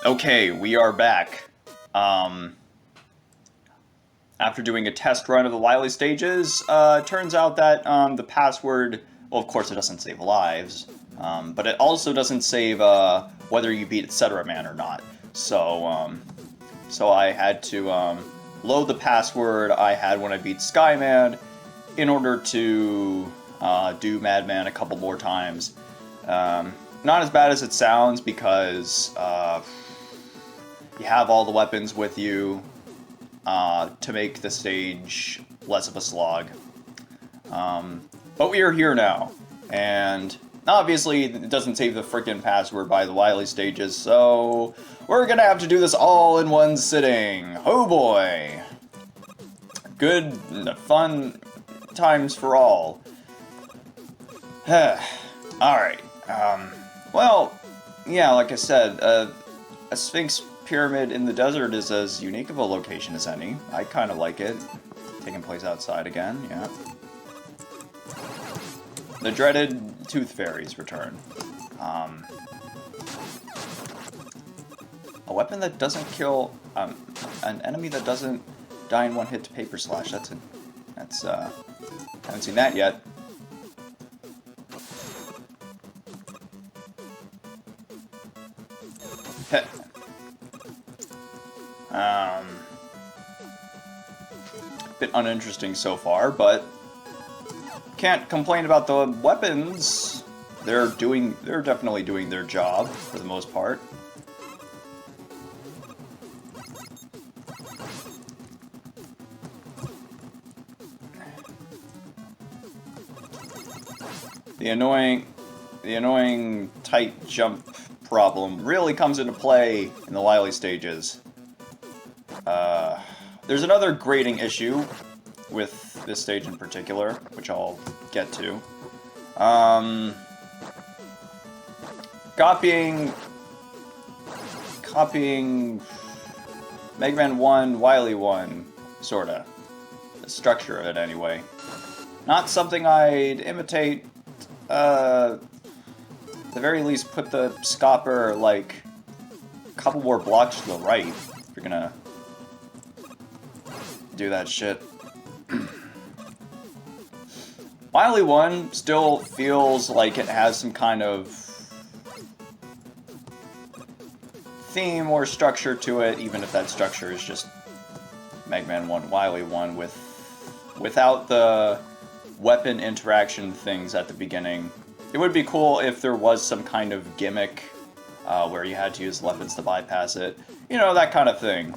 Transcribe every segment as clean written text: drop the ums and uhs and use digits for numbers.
Okay, we are back. After doing a test run of the Wily stages, turns out that the password, well, of course it doesn't save lives, but it also doesn't save whether you beat Etc. Man or not. So I had to load the password I had when I beat Skyman in order to do Madman a couple more times. Not as bad as it sounds because you have all the weapons with you to make the stage less of a slog. But we are here now, and obviously it doesn't save the frickin' password by the Wily stages, so we're gonna have to do this all in one sitting. Oh boy! Good, fun times for all. Alright, well, yeah, like I said, a Sphinx Pyramid in the desert is as unique of a location as any. I kind of like it. Taking place outside again, yeah. The dreaded Tooth Fairies return. A weapon that doesn't kill an enemy that doesn't die in one hit to Paper Slash. That's haven't seen that yet. Heh. Bit uninteresting so far, but can't complain about the weapons. They're definitely doing their job for the most part. The annoying tight jump problem really comes into play in the Wily stages. There's another grading issue with this stage in particular, which I'll get to. Copying Mega Man 1, Wily 1, sorta. The structure of it, anyway. Not something I'd imitate. At the very least, put the scopper, like, a couple more blocks to the right, if you're gonna do that shit. Wily 1 still feels like it has some kind of theme or structure to it, even if that structure is just Mega Man 1, Wily 1 without the weapon interaction things at the beginning. It would be cool if there was some kind of gimmick where you had to use weapons to bypass it. You know, that kind of thing.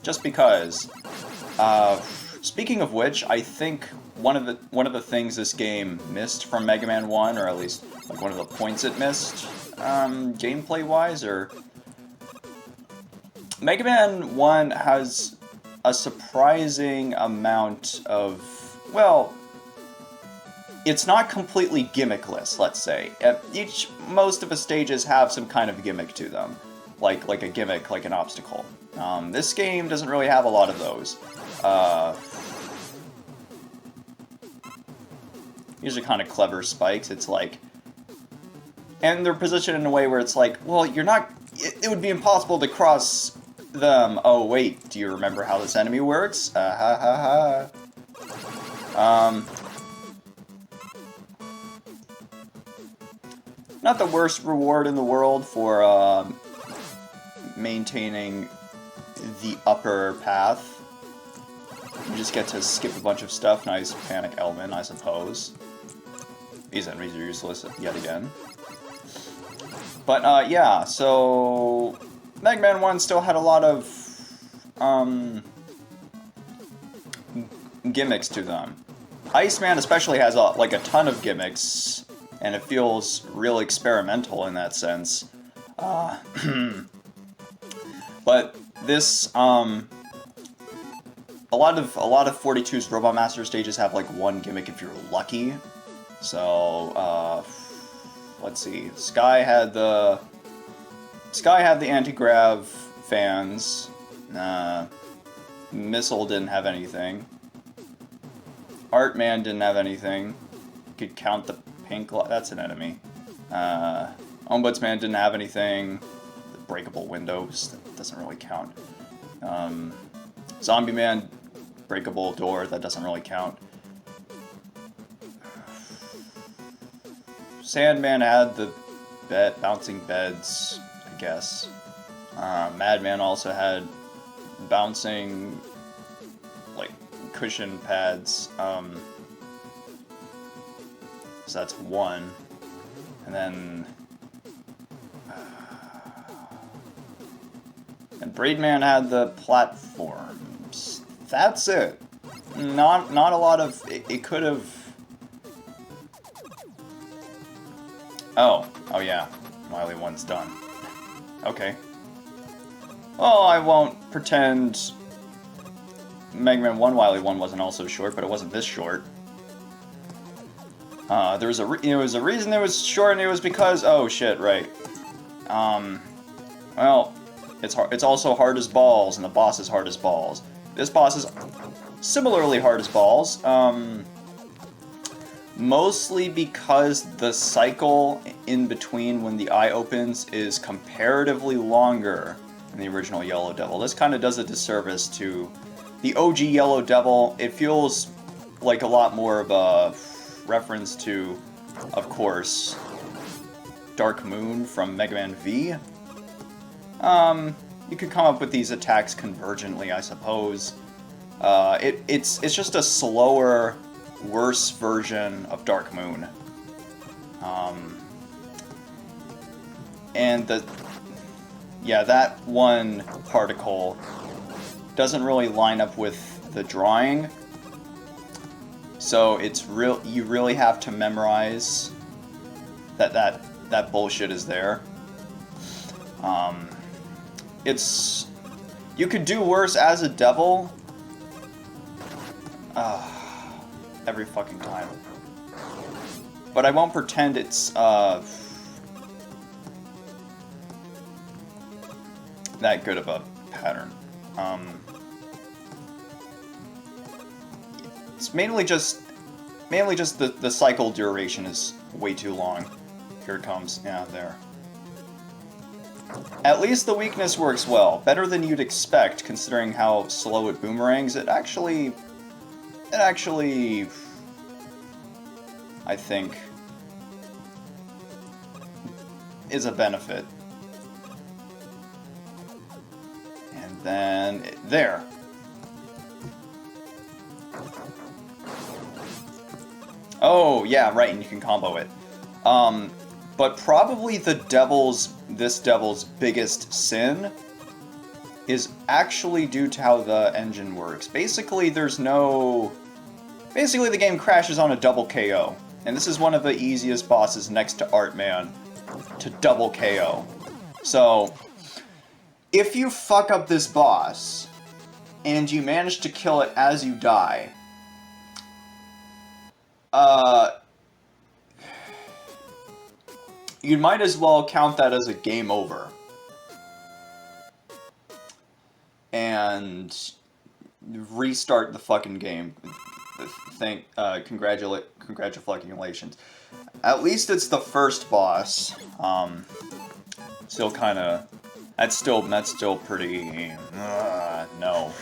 Just because. Speaking of which, I think one of the things this game missed from Mega Man 1, or at least like one of the points it missed, gameplay-wise, or Mega Man 1 has a surprising amount of, well, it's not completely gimmickless, let's say. Most of the stages have some kind of gimmick to them, like a gimmick, like an obstacle. This game doesn't really have a lot of those. These are kind of clever spikes. It's like, and they're positioned in a way where it's like, well, you're not. It would be impossible to cross them. Oh wait, do you remember how this enemy works? Ha ha ha. Not the worst reward in the world for maintaining the upper path. You just get to skip a bunch of stuff. Nice panic element, I suppose. These enemies are useless yet again. But yeah, so Mega Man 1 still had a lot of gimmicks to them. Iceman especially has like a ton of gimmicks, and it feels real experimental in that sense. But this, a lot of 42's Robot Master stages have like one gimmick if you're lucky. So, let's see. Sky had the anti-grav fans. Missile didn't have anything. Artman didn't have anything. You could count the pink. That's an enemy. Ombudsman didn't have anything. breakable windows. That doesn't really count. Zombie Man, breakable door. That doesn't really count. Sandman had the bouncing beds, I guess. Madman also had bouncing, like, cushion pads. So that's one. And then... and Braidman had the platforms. That's it. Not a lot of... It could have... Oh yeah. Wily 1's done. Okay. Well, I won't pretend Mega Man 1 Wily 1 wasn't also short, but it wasn't this short. There was a reason it was short, and it was because... Oh, shit, right. Well, it's also hard as balls, and the boss is hard as balls. This boss is similarly hard as balls. Mostly because the cycle in between when the eye opens is comparatively longer than the original Yellow Devil. This kind of does a disservice to the OG Yellow Devil. It feels like a lot more of a reference to, of course, Dark Moon from Mega Man V. You could come up with these attacks convergently, I suppose. It's just a slower, worse version of Dark Moon. And that one particle doesn't really line up with the drawing. So you really have to memorize that bullshit is there. You could do worse as a devil. Every fucking time. But I won't pretend it's that good of a pattern. It's mainly just the cycle duration is way too long. Here it comes. Yeah, there. At least the weakness works well. Better than you'd expect, considering how slow it boomerangs. It actually, I think, is a benefit. And then, there. Oh, yeah, right, and you can combo it. But probably this devil's biggest sin is actually due to how the engine works. Basically, the game crashes on a double KO. And this is one of the easiest bosses next to Artman to double KO. So, if you fuck up this boss, and you manage to kill it as you die, you might as well count that as a game over. And restart the fucking game. Congratulations. At least it's the first boss. Still kinda... That's still pretty... no.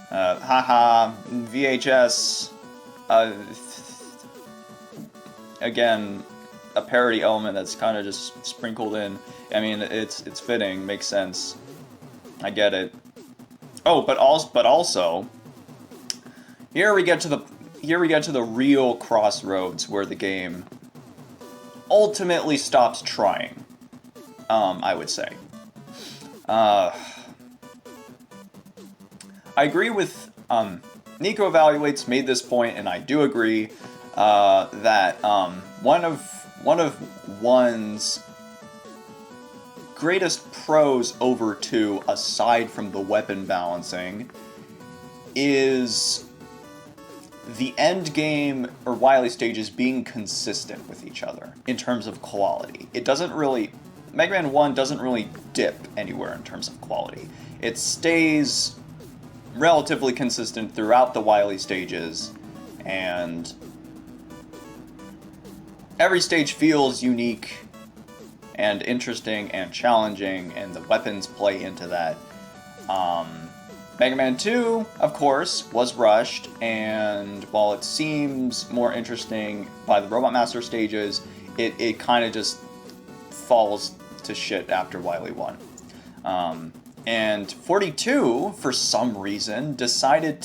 Haha, VHS... again, a parody element that's kind of just sprinkled in. I mean, it's fitting, makes sense. I get it. Oh, but also, here we get to the real crossroads where the game ultimately stops trying. I would say. I agree with Nico Evaluates made this point, and I do agree that one of one's greatest pros over 2, aside from the weapon balancing, is the end game or Wily stages being consistent with each other in terms of quality. It doesn't really... Mega Man 1 doesn't really dip anywhere in terms of quality. It stays relatively consistent throughout the Wily stages, and every stage feels unique and interesting and challenging, and the weapons play into that. Mega Man 2, of course, was rushed, and while it seems more interesting by the Robot Master stages, it kind of just falls to shit after Wily 1. And 42, for some reason, decided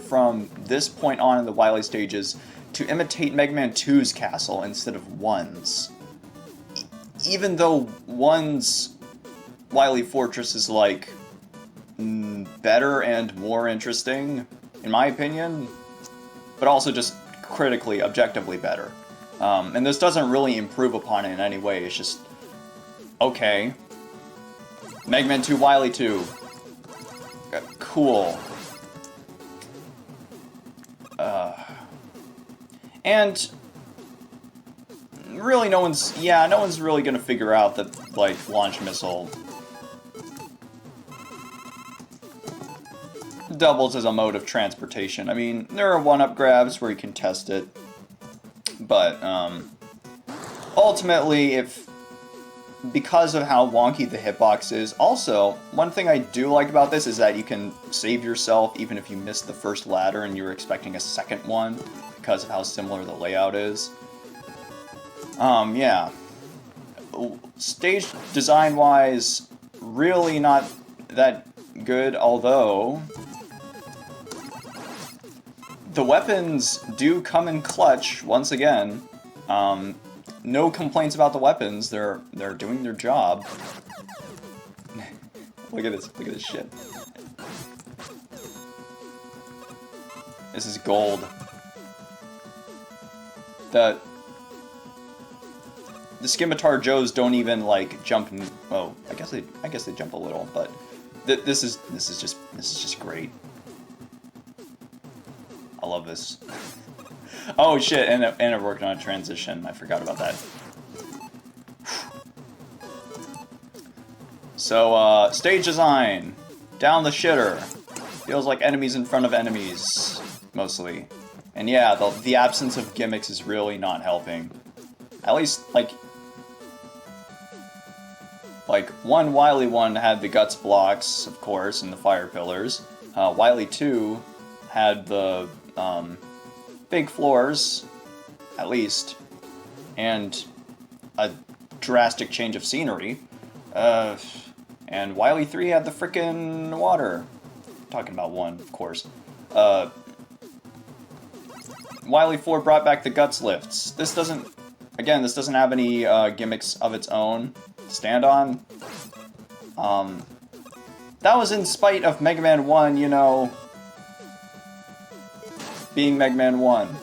from this point on in the Wily stages to imitate Mega Man 2's castle instead of 1's. Even though 1's Wily Fortress is like better and more interesting, in my opinion, but also just critically, objectively better. And this doesn't really improve upon it in any way, it's just, okay. Mega Man 2 Wily 2. Cool. And really no one's really gonna figure out that, like, launch missile doubles as a mode of transportation. I mean, there are one-up grabs where you can test it, but ultimately, because of how wonky the hitbox is. Also, one thing I do like about this is that you can save yourself even if you miss the first ladder and you're expecting a second one because of how similar the layout is. Yeah. Stage design-wise, really not that good, although the weapons do come in clutch once again. No complaints about the weapons. They're doing their job. Look at this shit. This is gold. The Scimitar Joes don't even like jump. Oh, I guess they jump a little, but this is just great. I love this. Oh shit, and it worked on a transition. I forgot about that. So, stage design. Down the shitter. Feels like enemies in front of enemies, mostly. And yeah, the absence of gimmicks is really not helping. At least, like one Wily 1 had the guts blocks, of course, and the fire pillars. Wily 2 had the, big floors, at least, and a drastic change of scenery. And Wily 3 had the frickin' water. I'm talking about 1, of course. Wily 4 brought back the guts lifts. This doesn't have any gimmicks of its own to stand on. That was in spite of Mega Man 1, you know, being Mega Man 1.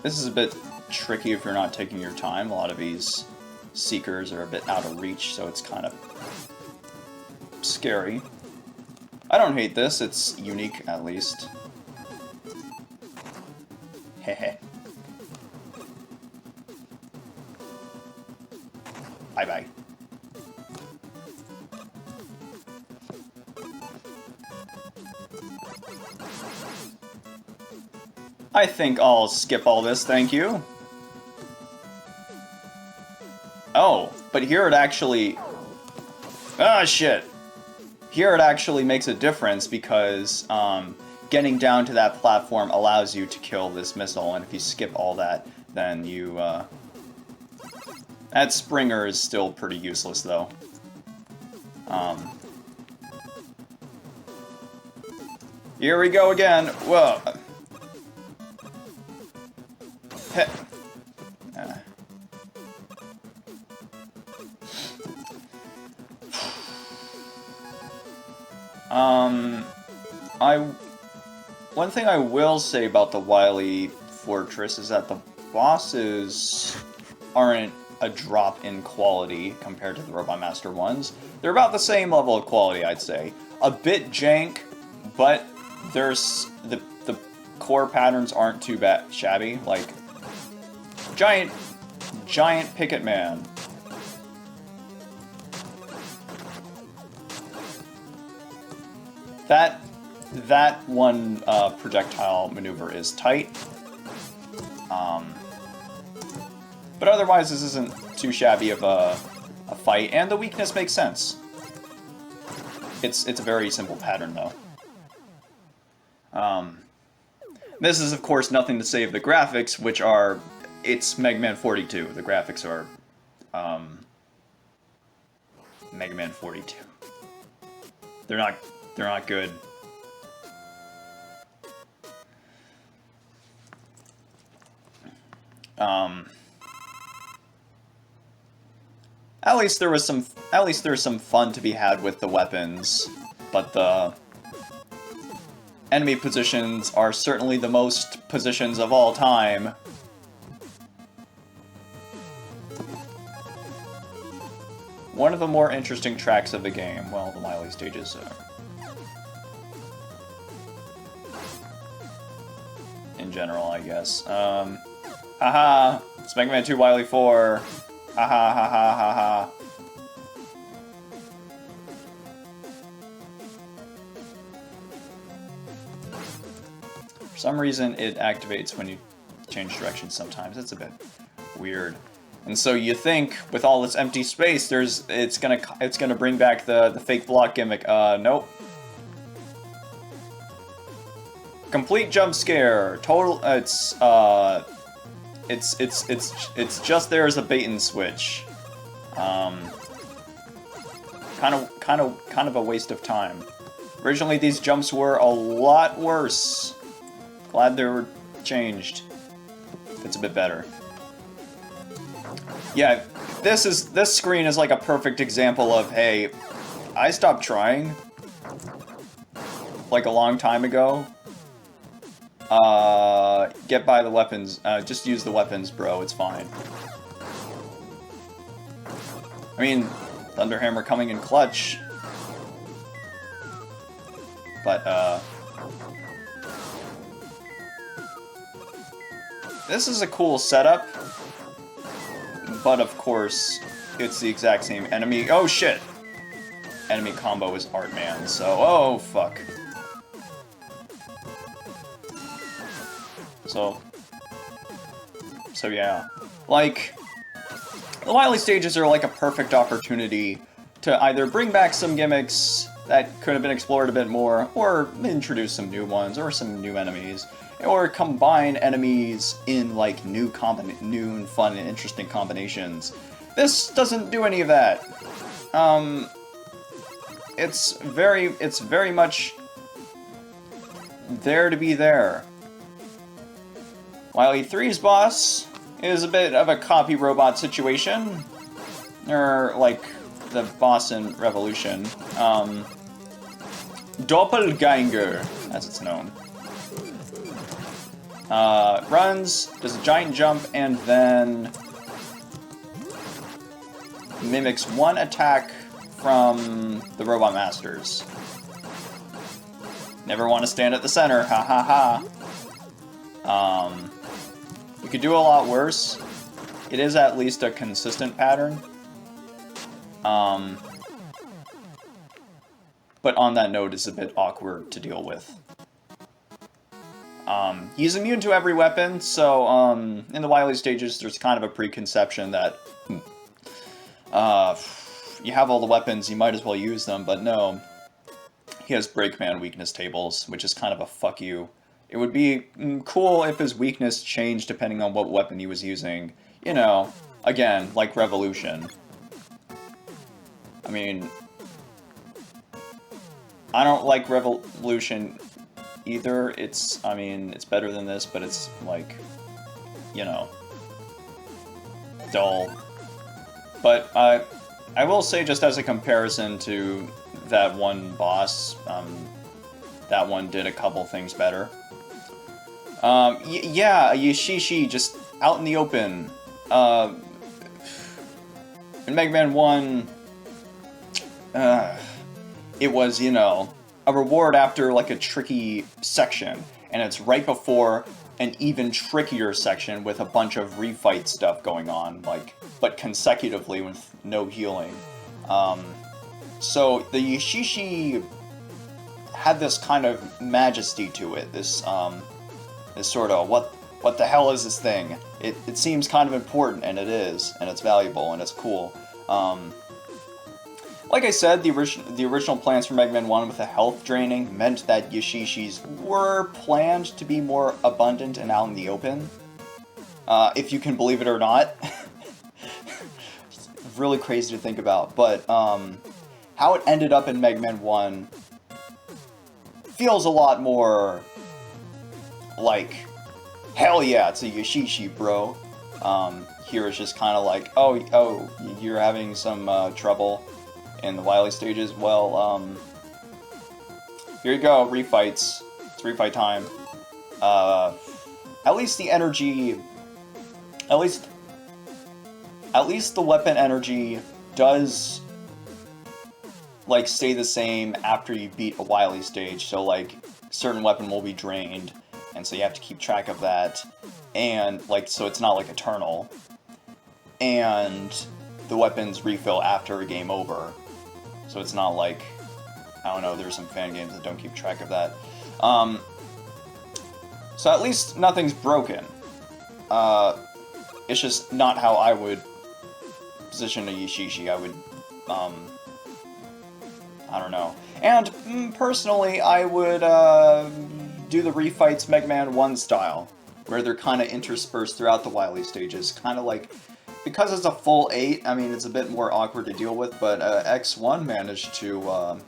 This is a bit tricky if you're not taking your time. A lot of these seekers are a bit out of reach, so it's kind of scary. I don't hate this, it's unique at least. Hehe. Bye-bye. I think I'll skip all this, thank you. Oh, but here it actually... Ah, shit! Here it actually makes a difference because getting down to that platform allows you to kill this missile, and if you skip all that, then you... That Springer is still pretty useless, though. Here we go again. Whoa. One thing I will say about the Wily Fortress is that the bosses aren't a drop in quality compared to the Robot Master ones. They're about the same level of quality, I'd say. A bit jank, but there's the core patterns aren't too bad shabby. Like giant picket man. That one projectile maneuver is tight. But otherwise, this isn't too shabby of a fight, and the weakness makes sense. It's a very simple pattern, though. This is, of course, nothing to say of the graphics, which are... It's Mega Man 42. The graphics are... Mega Man 42. They're not good. At least there was some fun to be had with the weapons, but the enemy positions are certainly the most positions of all time. One of the more interesting tracks of the game. Well, the Wily stages are... in general, I guess. Haha! It's Mega Man 2 Wily 4. Haha, ha ha ha ha. For some reason, it activates when you change directions sometimes. It's a bit weird. And so you think, with all this empty space, it's gonna bring back the fake block gimmick. Nope. Complete jump scare. Total. It's just there as a bait and switch. Kind of a waste of time. Originally, these jumps were a lot worse. Glad they were changed. It's a bit better. Yeah, this screen is like a perfect example of, hey, I stopped trying like a long time ago. Get by the weapons. Just use the weapons, bro. It's fine. I mean, Thunderhammer coming in clutch. But, this is a cool setup. But, of course, it's the exact same enemy. Oh, shit! Enemy combo is Artman, so... Oh, fuck. So yeah. Like, the Wily stages are like a perfect opportunity to either bring back some gimmicks that could have been explored a bit more, or introduce some new ones, or some new enemies, or combine enemies in like new and fun and interesting combinations. This doesn't do any of that. It's very much there to be there. Wily 3's boss is a bit of a copy robot situation, or like the boss in Revolution. Doppelganger, as it's known. Runs, does a giant jump, and then mimics one attack from the Robot Masters. Never want to stand at the center, ha ha ha. You could do a lot worse. It is at least a consistent pattern. But on that note, it's a bit awkward to deal with. He's immune to every weapon, so in the Wily stages, there's kind of a preconception that you have all the weapons, you might as well use them, but no. He has Breakman weakness tables, which is kind of a fuck you. It would be cool if his weakness changed depending on what weapon he was using. You know, again, like Revolution. I mean, I don't like Revolution either. I mean, it's better than this, but it's like, you know, dull. But I will say, just as a comparison to that one boss, that one did a couple things better. Yeah, Yashishi, just out in the open. In Mega Man 1, it was, you know, a reward after, like, a tricky section, and it's right before an even trickier section with a bunch of refight stuff going on, like, but consecutively with no healing. So the Yashishi had this kind of majesty to it, this sort of, what the hell is this thing? It seems kind of important, and it is, and it's valuable, and it's cool. Like I said, the original plans for Mega Man 1 with the health draining meant that Yashishis were planned to be more abundant and out in the open. If you can believe it or not. It's really crazy to think about, but how it ended up in Mega Man 1 feels a lot more like, hell yeah, it's a Yashishi, bro. Here it's just kind of like, oh, you're having some trouble in the Wily stages. Well, here you go, Refights. It's refight time. At least the energy, at least the weapon energy does, like, stay the same after you beat a Wily stage. So, like, certain weapon will be drained, and so you have to keep track of that. And, like, so it's not, like, eternal. And the weapons refill after a game over. So it's not like, I don't know, there's some fan games that don't keep track of that. So at least nothing's broken. It's just not how I would position a Yashishi. I would, I don't know. And, personally, I would, do the Refights Mega Man 1 style, where they're kind of interspersed throughout the Wily stages. Kind of like, because it's a full 8, I mean, it's a bit more awkward to deal with, but X1 managed to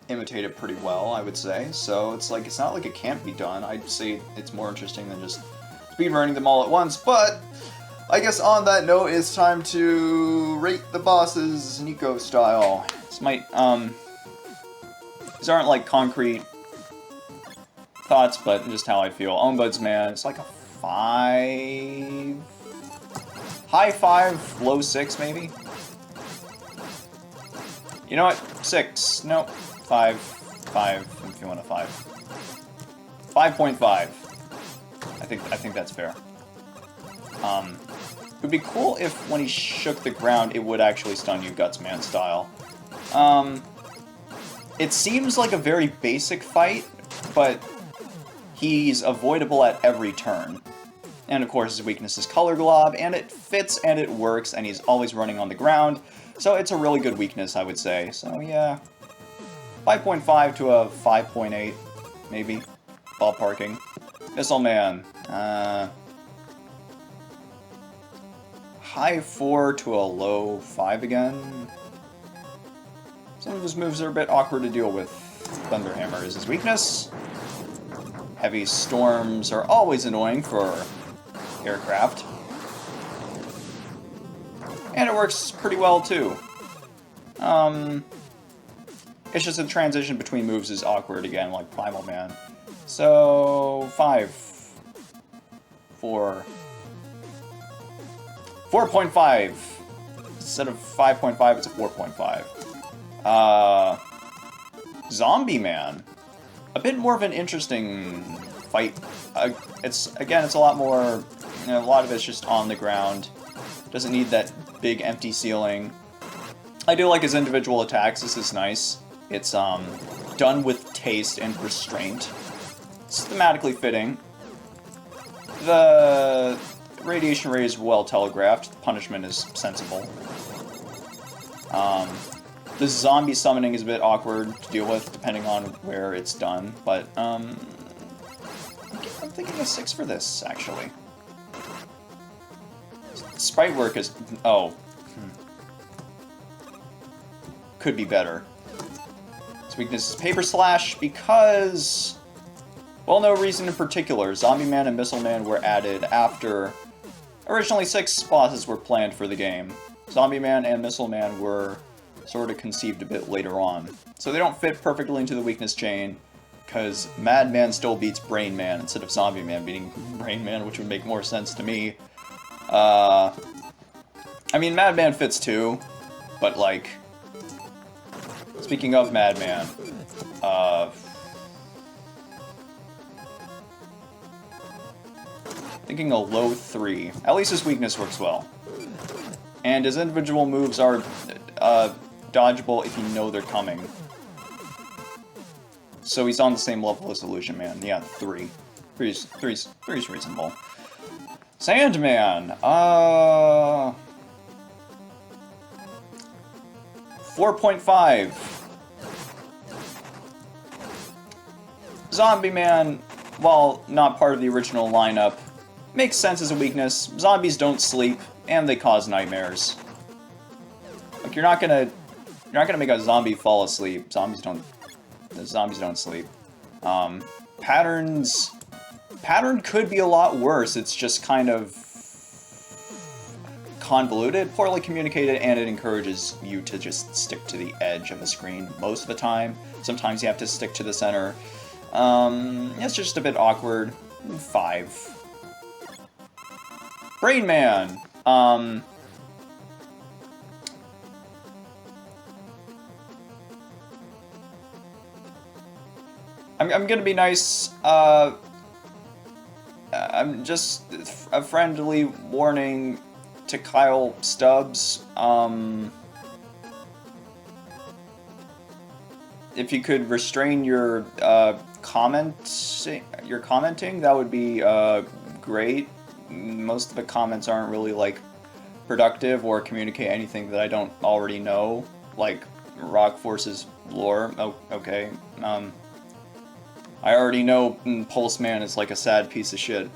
imitate it pretty well, I would say. So it's like, it's not like it can't be done. I'd say it's more interesting than just speedrunning them all at once, but I guess on that note, it's time to rate the bosses Nico style. This might, these aren't like concrete thoughts, but just how I feel. Ombudsman, it's like a 5... High 5, low 6, maybe? You know what? 6. Nope. 5. 5, if you want a 5. 5.5. I think that's fair. It would be cool if when he shook the ground, it would actually stun you Gutsman style. It seems like a very basic fight, but he's avoidable at every turn. And of course his weakness is Color Glob, and it fits and it works, and he's always running on the ground, so it's a really good weakness, I would say. So yeah, 5.5 to a 5.8, maybe, ballparking. Missile Man, high 4 to a low 5 again. Some of his moves are a bit awkward to deal with. Thunderhammer is his weakness. Heavy Storms are always annoying for aircraft. And it works pretty well, too. It's just the transition between moves is awkward again, like Primal Man. So, 5. 4. 4.5. Instead of 5.5, it's a 4.5. Zombie Man. A bit more of an interesting fight. It's a lot more, you know, a lot of it's just on the ground. Doesn't need that big empty ceiling. I do like his individual attacks. This is nice. It's done with taste and restraint. It's thematically fitting. The radiation ray is well telegraphed. The punishment is sensible. The zombie summoning is a bit awkward to deal with, depending on where it's done, but, I'm thinking a 6 for this, actually. Sprite work is... oh. Could be better. Its weakness is Paper Slash, because... well, no reason in particular. Zombie Man and Missile Man were added after... originally 6 bosses were planned for the game. Zombie Man and Missile Man were sort of conceived a bit later on. So they don't fit perfectly into the weakness chain, because Madman still beats Brain Man instead of Zombie Man beating Brain Man, which would make more sense to me. I mean, Madman fits too, but like, speaking of Madman, thinking a low 3. At least his weakness works well. And his individual moves are dodgeable if you know they're coming. So he's on the same level as Illusion Man. Yeah, 3. Three's reasonable. Sandman. 4.5. Zombie Man, while not part of the original lineup, makes sense as a weakness. Zombies don't sleep, and they cause nightmares. Like, you're not gonna make a zombie fall asleep. Zombies don't sleep. Pattern could be a lot worse. It's just kind of convoluted, poorly communicated, and it encourages you to just stick to the edge of the screen most of the time. Sometimes you have to stick to the center. It's just a bit awkward. 5. Brain Man. I'm gonna be nice. I'm just a friendly warning to Kyle Stubbs. If you could restrain your commenting, that would be great. Most of the comments aren't really like productive or communicate anything that I don't already know, like Rock Force's lore. Oh, okay. I already know Pulse Man is like a sad piece of shit.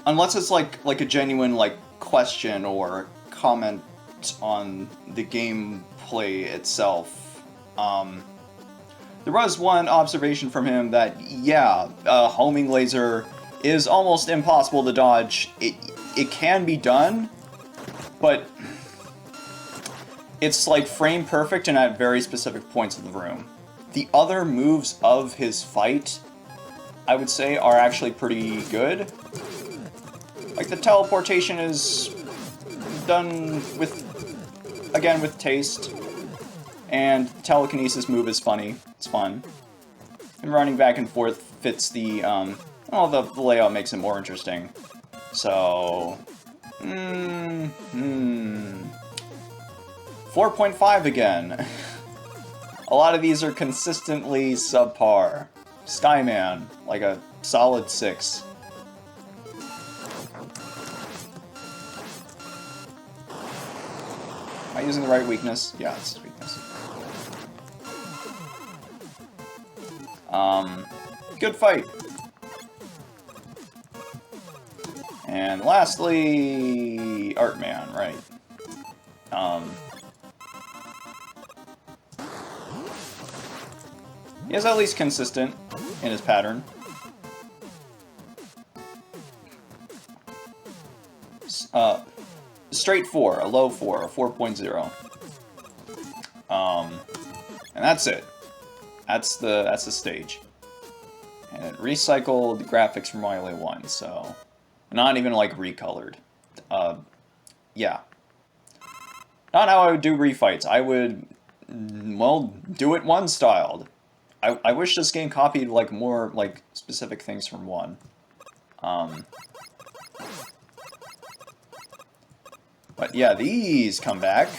Unless it's like a genuine like question or comment on the gameplay itself. There was one observation from him that, yeah, homing laser is almost impossible to dodge. It can be done, but it's like frame perfect and at very specific points of the room. The other moves of his fight, I would say, are actually pretty good. Like, the teleportation is done with, again, with taste. And the telekinesis move is funny. It's fun. And running back and forth fits the, well, the layout makes it more interesting. So... 4.5 again. A lot of these are consistently subpar. Skyman, like a solid 6. Am I using the right weakness? Yeah, it's his weakness. Good fight. And lastly, Artman, right. He is at least consistent in his pattern. Straight 4, a low 4, a 4.0. And that's it. That's the stage. And it recycled the graphics from Wily 1, so not even like recolored. Yeah. Not how I would do refights. I would, well, do it 1 styled. I wish this game copied like more like specific things from 1. But yeah, these come back.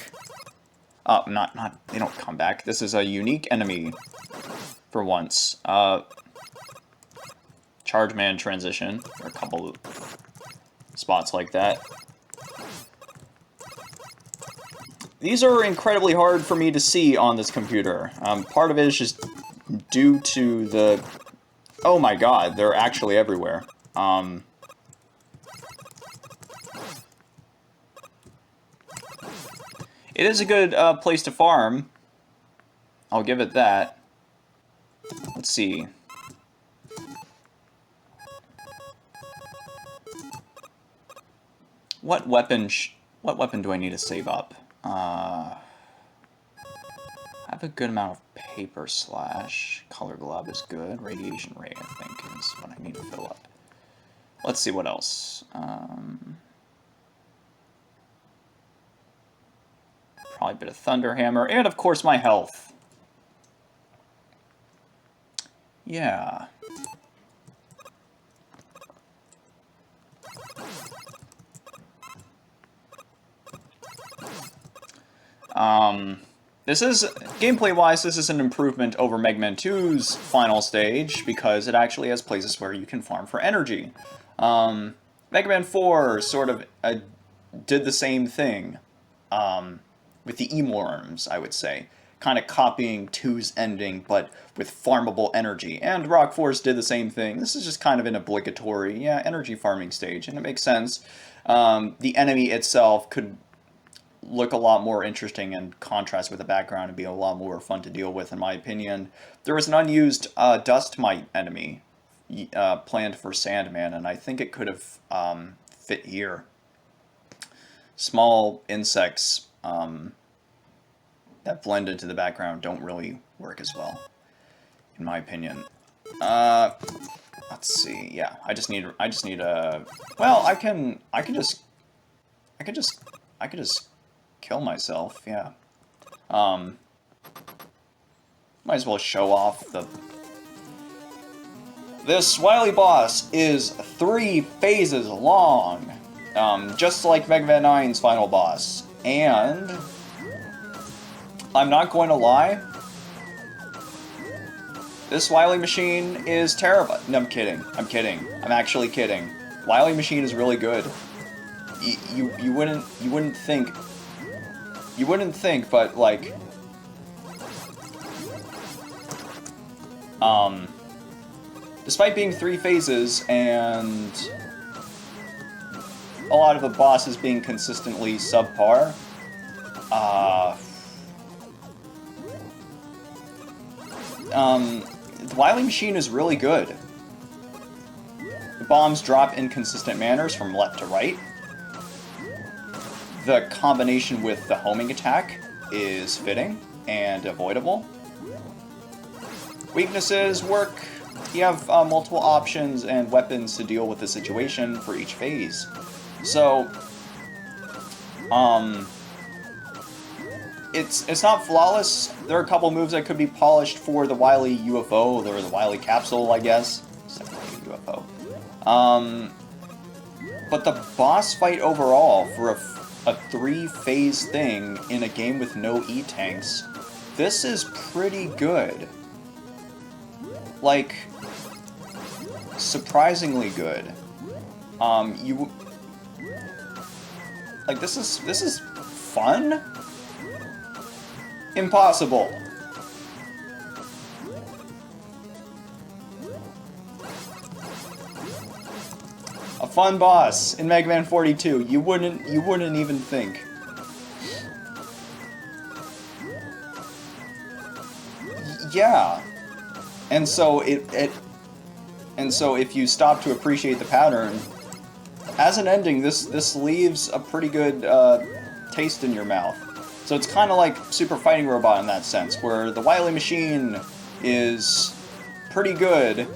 They don't come back. This is a unique enemy for once. Charge Man transition, or a couple of spots like that. These are incredibly hard for me to see on this computer. Part of it is just due to the... Oh my god, they're actually everywhere. It is a good place to farm. I'll give it that. Let's see. What weapon do I need to save up? I have a good amount of paper slash. Color glove is good. Radiation ray, I think, is what I need to fill up. Let's see what else. Probably a bit of thunder hammer, and of course my health. Yeah. This is, gameplay-wise, this is an improvement over Mega Man 2's final stage, because it actually has places where you can farm for energy. Mega Man 4 sort of did the same thing, with the Emorms, I would say. Kind of copying 2's ending, but with farmable energy. And Rock Force did the same thing. This is just kind of an obligatory, yeah, energy farming stage, and it makes sense. The enemy itself could look a lot more interesting in contrast with the background and be a lot more fun to deal with, in my opinion. There was an unused Dust Mite enemy planned for Sandman, and I think it could have fit here. Small insects that blend into the background don't really work as well, in my opinion. Let's see. Yeah, I just need a. Well, I can just kill myself. Yeah. Might as well show off the. This Wily boss is 3 phases long, just like Mega Man 9's final boss, and I'm not going to lie, this Wily Machine is terrible. No, I'm kidding. I'm kidding. I'm actually kidding. Wily Machine is really good. You wouldn't think. You wouldn't think, but like, despite being 3 phases and a lot of the bosses being consistently subpar, the Wily Machine is really good. The bombs drop in consistent manners from left to right. The combination with the homing attack is fitting and avoidable. Weaknesses work. You have multiple options and weapons to deal with the situation for each phase. So, it's not flawless. There are a couple moves that could be polished for the Wily UFO, or the Wily capsule, I guess. It's definitely a UFO. But the boss fight overall, for a 3-phase thing in a game with no E-tanks, this is pretty good. Like, surprisingly good. Like, this is fun? Impossible. A fun boss in Mega Man 42. You wouldn't even think. Yeah. And so if you stop to appreciate the pattern, as an ending, this leaves a pretty good taste in your mouth. So it's kind of like Super Fighting Robot in that sense, where the Wily Machine is pretty good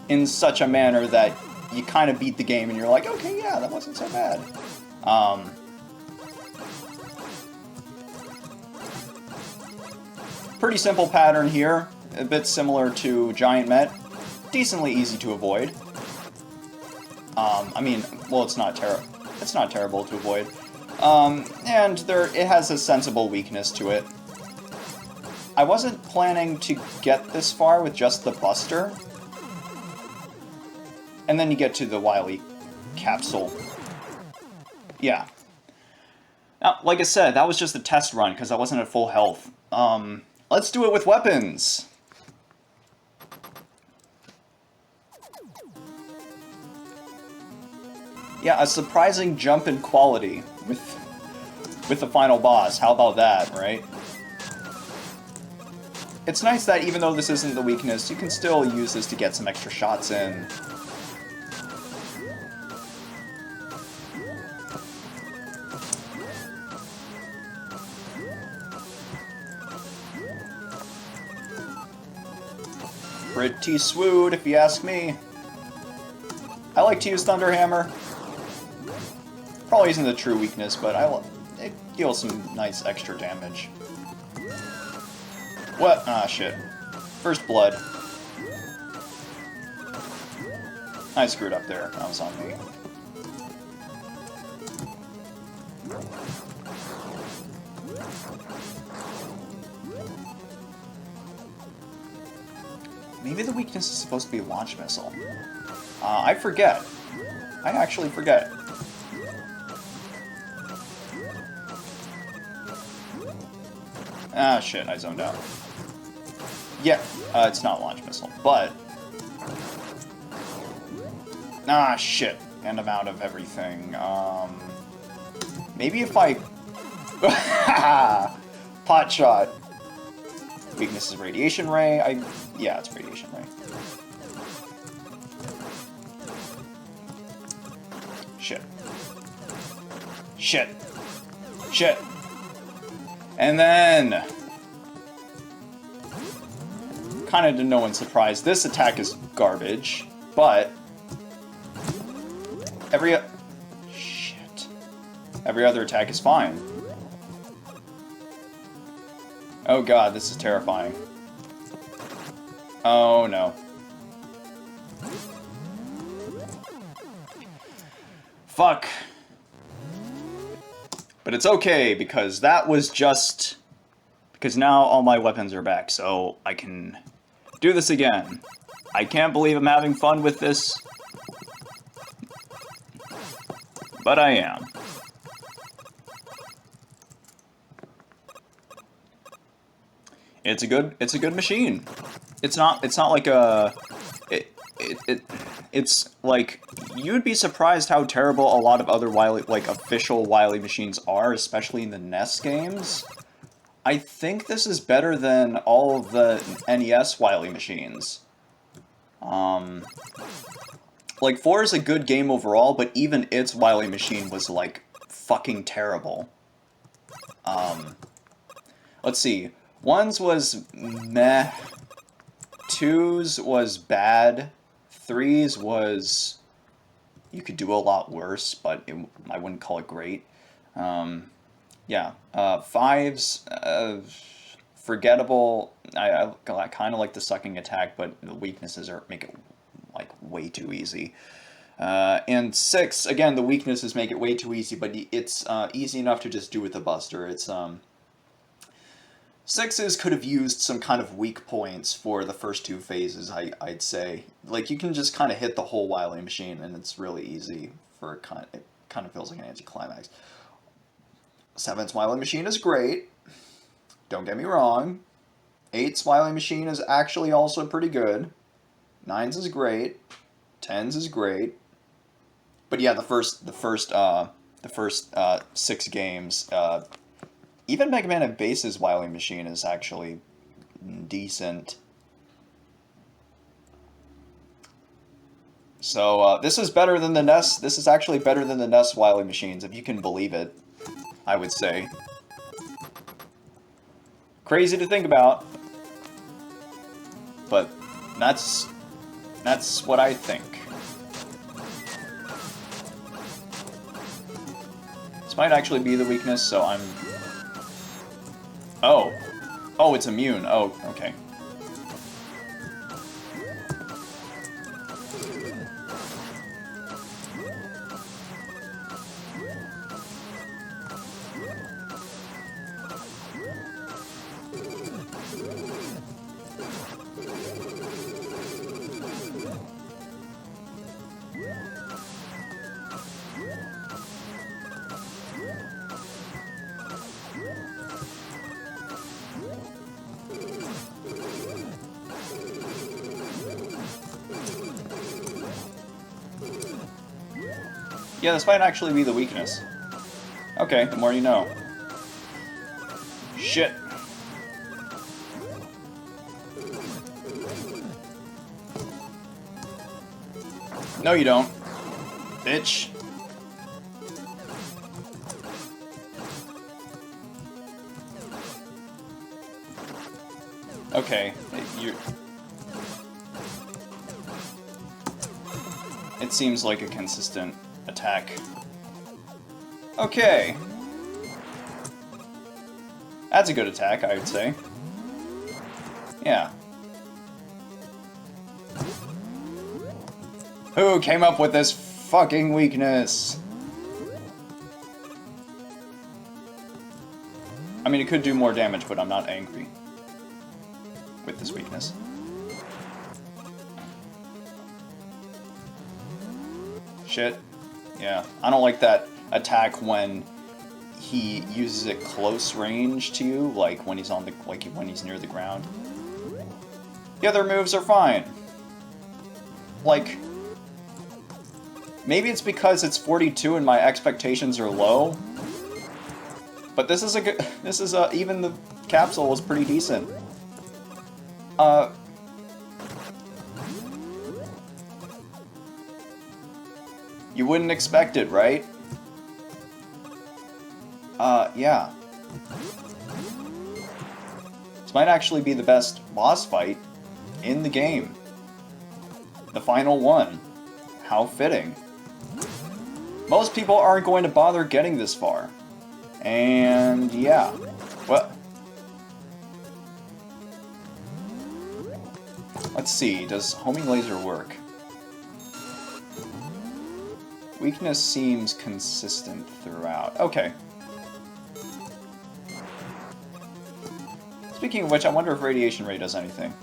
in such a manner that you kind of beat the game and you're like, okay, yeah, that wasn't so bad. Pretty simple pattern here, a bit similar to Giant Met, decently easy to avoid. I mean, well, it's not terrible to avoid. And it has a sensible weakness to it. I wasn't planning to get this far with just the Buster. And then you get to the Wily capsule. Yeah. Now, like I said, that was just a test run, because I wasn't at full health. Let's do it with weapons! Yeah, a surprising jump in quality with the final boss. How about that, right? It's nice that even though this isn't the weakness, you can still use this to get some extra shots in. Pretty swoot, if you ask me. I like to use Thunder Hammer. Probably isn't the true weakness, but it deals some nice extra damage. What? Ah, shit. First blood. I screwed up there. That was on me. Maybe the weakness is supposed to be launch missile. I forget. I actually forget. Ah, shit, I zoned out. Yeah, it's not launch missile, but... Ah, shit. And I'm out of everything. Maybe if I... Pot shot. Weakness is radiation ray. Yeah, it's radiation ray. Shit. Shit. Shit. And then... kind of to no one's surprise, this attack is garbage, but... Shit. Every other attack is fine. Oh god, this is terrifying. Oh no. Fuck. But it's okay, because that was just... because now all my weapons are back, so I can do this again. I can't believe I'm having fun with this. But I am. It's a good machine. It's not like a... It's like, you'd be surprised how terrible a lot of other Wily, like, official Wily machines are, especially in the NES games. I think this is better than all of the NES Wily machines. Like, 4 is a good game overall, but even its Wily machine was, like, fucking terrible. Let's see. 1's was meh. 2's was bad. 3's was... you could do a lot worse, but I wouldn't call it great. Yeah. 5's... forgettable. I kind of like the sucking attack, but the weaknesses make it, like, way too easy. And 6, again, the weaknesses make it way too easy, but it's easy enough to just do with the Buster. It's... 6's could have used some kind of weak points for the first 2 phases, I'd say. Like, you can just kind of hit the whole Wily machine, and it's really easy for it kind of feels like an anticlimax. 7's Wily machine is great. Don't get me wrong. 8's Wily machine is actually also pretty good. 9's is great. 10's is great. But yeah, the first 6 games, even Mega Man and Base's Wily machine is actually decent. So this is better than the NES. This is actually better than the NES Wily machines, if you can believe it, I would say. Crazy to think about, but that's what I think. This might actually be the weakness, so I'm... Oh. Oh, it's immune. Oh, okay. Yeah, this might actually be the weakness. Okay, the more you know. Shit. No, you don't. Bitch. Okay, it seems like a consistent attack. Okay. That's a good attack, I would say. Yeah. Who came up with this fucking weakness? I mean, it could do more damage, but I'm not angry with this weakness. shit. Yeah, I don't like that attack when he uses it close range to you, like when he's on the when he's near the ground. The other moves are fine. Like, maybe it's because it's 42 and my expectations are low. But this is a good. This is even the capsule was pretty decent. You wouldn't expect it, right? Yeah. This might actually be the best boss fight in the game. The final one. How fitting. Most people aren't going to bother getting this far. And yeah. Well, let's see. Does homing laser work? Weakness seems consistent throughout. Okay. Speaking of which, I wonder if radiation ray does anything.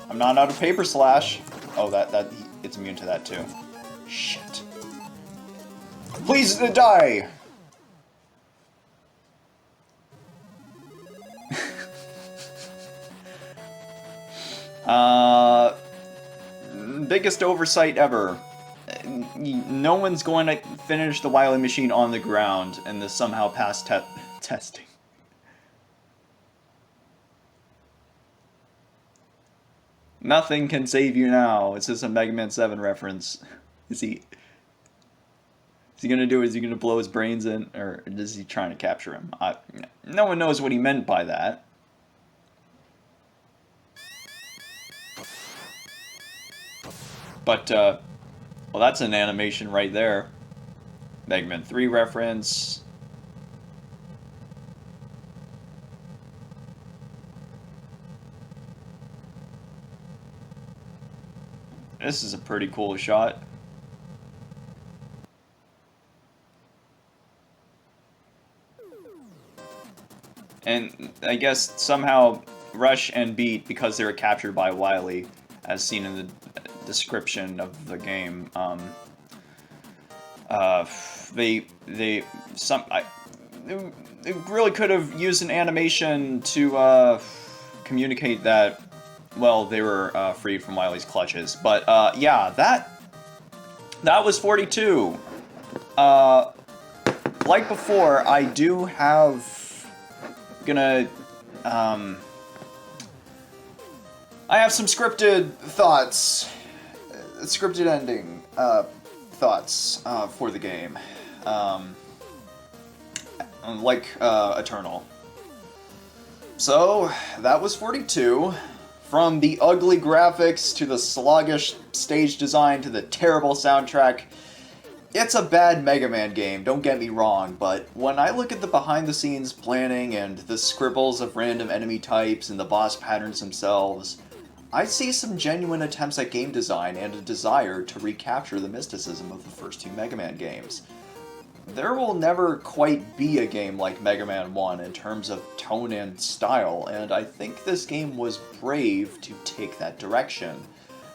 I'm not out of paper slash. Oh, it's immune to that too. Shit. Please die! Biggest oversight ever. No one's going to finish the Wily Machine on the ground and this somehow passed testing. Nothing can save you now. It's just a Mega Man 7 reference. Is he gonna do it? Is he gonna blow his brains in? Or is he trying to capture him? No one knows what he meant by that. But, well, that's an animation right there. Mega Man 3 reference. This is a pretty cool shot. And I guess somehow Rush and Beat, because they were captured by Wily, as seen in the description of the game, they really could have used an animation to communicate that, well, they were freed from Wily's clutches. But yeah, that was 42. Like before, I do have I have some scripted thoughts, scripted ending thoughts for the game, like Eternal. So that was 42. From the ugly graphics to the sluggish stage design to the terrible soundtrack, it's a bad Mega Man game, don't get me wrong, but when I look at the behind-the-scenes planning and the scribbles of random enemy types and the boss patterns themselves, I see some genuine attempts at game design and a desire to recapture the mysticism of the first two Mega Man games. There will never quite be a game like Mega Man 1 in terms of tone and style, and I think this game was brave to take that direction.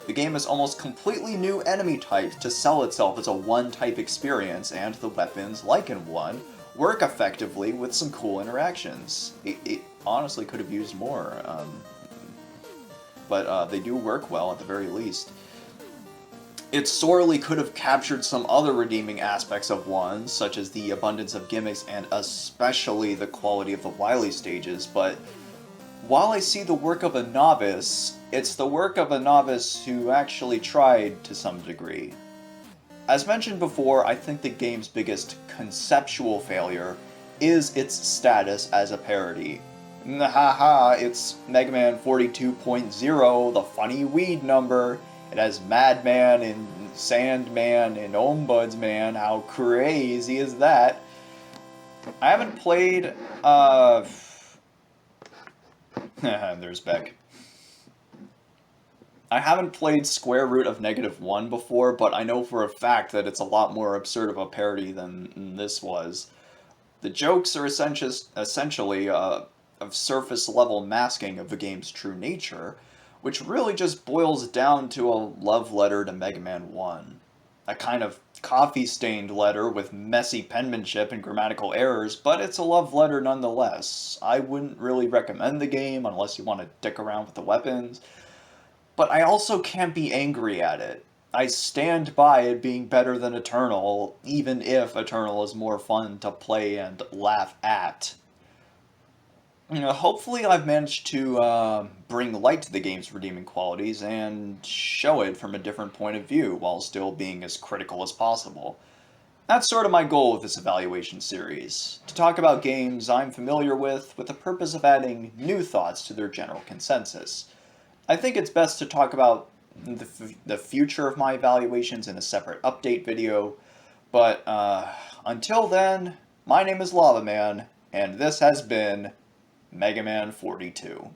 The game has almost completely new enemy types to sell itself as a one-type experience, and the weapons, like in 1, work effectively with some cool interactions. It honestly could have used more, but they do work well at the very least. It sorely could have captured some other redeeming aspects of 1, such as the abundance of gimmicks and especially the quality of the Wily stages, but while I see the work of a novice, it's the work of a novice who actually tried to some degree. As mentioned before, I think the game's biggest conceptual failure is its status as a parody. Haha, it's Mega Man 42.0, the funny weed number. It has Madman and Sandman and Ombudsman. How crazy is that? I haven't played, there's Beck. I haven't played Square Root of -1 before, but I know for a fact that it's a lot more absurd of a parody than this was. The jokes are essentially of surface-level masking of the game's true nature, which really just boils down to a love letter to Mega Man 1. A kind of coffee-stained letter with messy penmanship and grammatical errors, but it's a love letter nonetheless. I wouldn't really recommend the game unless you want to dick around with the weapons, but I also can't be angry at it. I stand by it being better than Eternal, even if Eternal is more fun to play and laugh at. Hopefully I've managed to bring light to the game's redeeming qualities and show it from a different point of view while still being as critical as possible. That's sort of my goal with this evaluation series, to talk about games I'm familiar with the purpose of adding new thoughts to their general consensus. I think it's best to talk about the future of my evaluations in a separate update video, but until then, my name is Lavaman, and this has been Mega Man 42.